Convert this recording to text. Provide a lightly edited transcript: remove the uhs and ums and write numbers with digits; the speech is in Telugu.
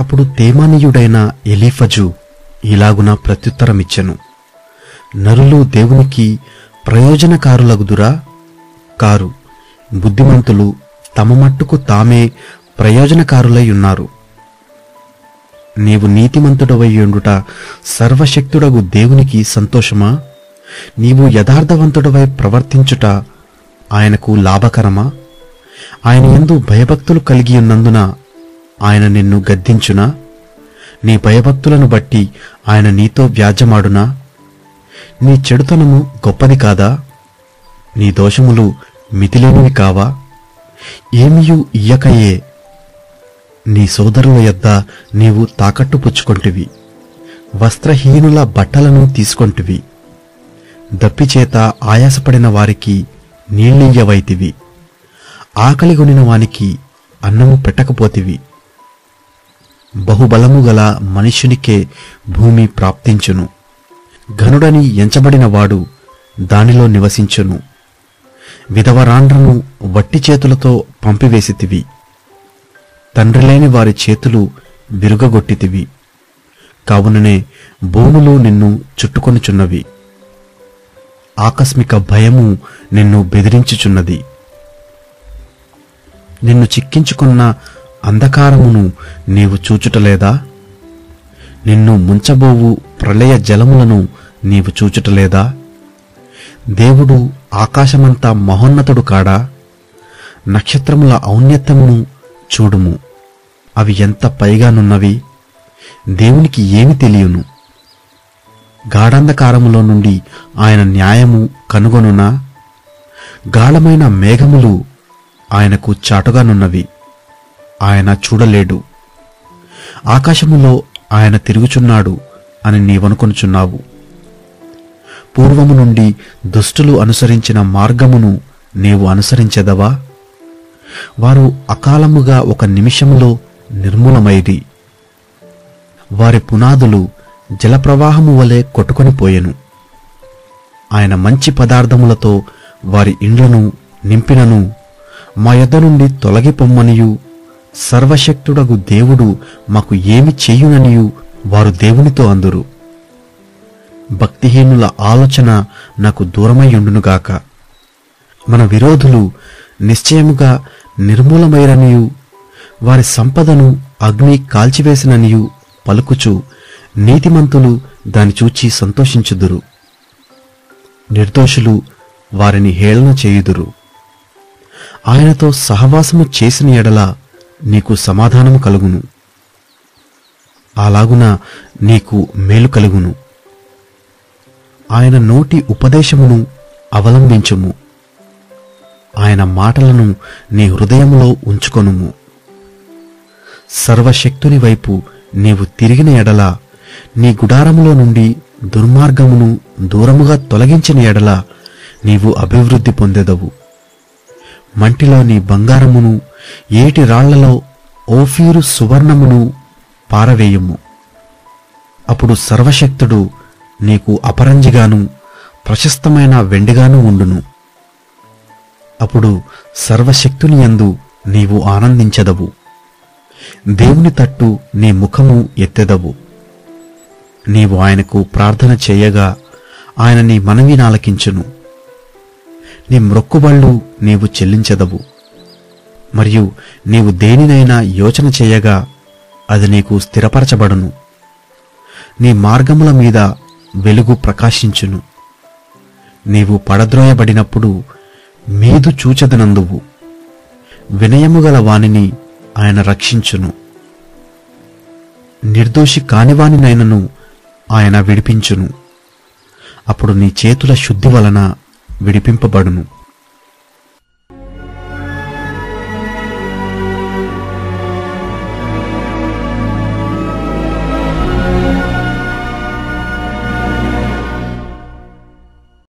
అప్పుడు తేమానీయుడైన ఎలీఫజు ఇలాగున ప్రత్యుత్తరమిచ్చెను, నరులు దేవునికి ప్రయోజనకారులగుదురా? కారు. బుద్ధిమంతులు తమ మట్టుకు తామే ప్రయోజనకారులై ఉన్నారు. నీవు నీతిమంతుడవై ఉండుట సర్వశక్తుడగు దేవునికి సంతోషమా? నీవు యథార్థవంతుడవై ప్రవర్తించుట ఆయనకు లాభకరమా? ఆయన యందు భయభక్తులు కలిగి ఉన్నందున ఆయన నిన్ను గద్దించునా? నీ భయభక్తులను బట్టి ఆయన నీతో వ్యాజ్యమాడునా? నీ చెడుతనము గొప్పది కాదా? నీ దోషములు మితిలేనివి కావా? ఏమియు ఇయ్యకయే నీ సోదరుల యొద్ద నీవు తాకట్టు పుచ్చుకొంటివి, వస్త్రహీనుల బట్టలను తీసుకొంటివి, దప్పిచేత ఆయాసపడిన వారికి నీళ్ళియ్యవైతివి, ఆకలిగొనిన వానికి అన్నము పెట్టకపోతివి. బహుబలము గల మనుష్యునికే భూమి ప్రాప్తించును, ఘనుడని ఎంచబడినవాడు దానిలో నివసించును. విధవరాండ్రను వట్టి చేతులతో పంపివేసితివి, తండ్రిలేని వారి చేతులు విరుగగొట్టితివి. కావుననే భూములు నిన్ను చుట్టుకొనుచున్నవి, ఆకస్మిక భయము నిన్ను బెదిరించుచున్నది. నిన్ను చిక్కించుకున్న అంధకారమును నీవు చూచుటలేదా? నిన్ను ముంచబోవు ప్రళయ జలములను నీవు చూచుటలేదా? దేవుడు ఆకాశమంతా మహోన్నతుడు కాడా? నక్షత్రముల ఔన్నత్యమును చూడుము, అవి ఎంత పైగానున్నవి! దేవునికి ఏమి తెలియను? గాఢంధకారములో నుండి ఆయన న్యాయము కనుగొనునా? గాఢమైన మేఘములు ఆయనకు చాటుగానున్నవి, ఆయన చూడలేడు. ఆకాశములో ఆయన తిరుగుచున్నాడు అని నీవనుకొనుచున్నావు. పూర్వము నుండి దుష్టులు అనుసరించిన మార్గమును నీవు అనుసరించెదవా? వారు అకాలముగా ఒక నిమిషములో నిర్మూలమైరి. వారి పునాదులు జలప్రవాహము వలె కొట్టుకొనిపోయెను. ఆయన మంచి పదార్థములతో వారి ఇండ్లను నింపినను, మా యొద్ద నుండి తొలగిపొమ్మనియు, సర్వశక్తుడగు దేవుడు మాకు ఏమి చేయుననియు వారు దేవునితో అందురు. భక్తిహీనుల ఆలోచన నాకు దూరమైయుండునుగాక. మన విరోధులు నిశ్చయముగా నిర్మూలమైరనియు, వారి సంపదను అగ్ని కాల్చివేసిననియు పలుకుచు నీతిమంతులు దాని చూచి సంతోషించుదురు. నిర్దోషులు వారిని హేళన చేయుదురు. ఆయనతో సహవాసము చేసిన ఎడల నీకు సమాధానము కలుగును, అలాగున నీకు మేలు కలుగును. ఆయన నోటి ఉపదేశమును అవలంబించుము, ఆయన మాటలను నీ హృదయములో ఉంచుకొనుము. సర్వశక్తుని వైపు నీవు తిరిగిన ఎడల, నీ గుడారములో నుండి దుర్మార్గమును దూరముగా తొలగించిన ఎడల నీవు అభివృద్ధి పొందెదవు. మంటిలో నీ బంగారమును, ఏటి రాళ్లలో ఓఫీరు సువర్ణమును పారవేయుము. అప్పుడు సర్వశక్తుడు నీకు అపరంజిగాను ప్రశస్తమైన వెండిగాను ఉండును. అప్పుడు సర్వశక్తుని యందు నీవు ఆనందించెదవు. దేవుని తట్టు నీ ముఖము ఎత్తెదవు. నీవు ఆయనకు ప్రార్థన చేయగా ఆయన నీ మనవి నాలకించును. నీ మ్రొక్కుబళ్ళు నీవు చెల్లించెదవు. మరియు నీవు దేనినైనా యోచన చేయగా అది నీకు స్థిరపరచబడును. నీ మార్గముల మీద వెలుగు ప్రకాశించును. నీవు పడద్రోయబడినప్పుడు మీదు చూచెదనందువు. వినయముగల వానిని ఆయన రక్షించును. నిర్దోషి కానివానినైనను ఆయన విడిపించును. అప్పుడు నీ చేతుల శుద్ధి వలన విడిపింపబడును.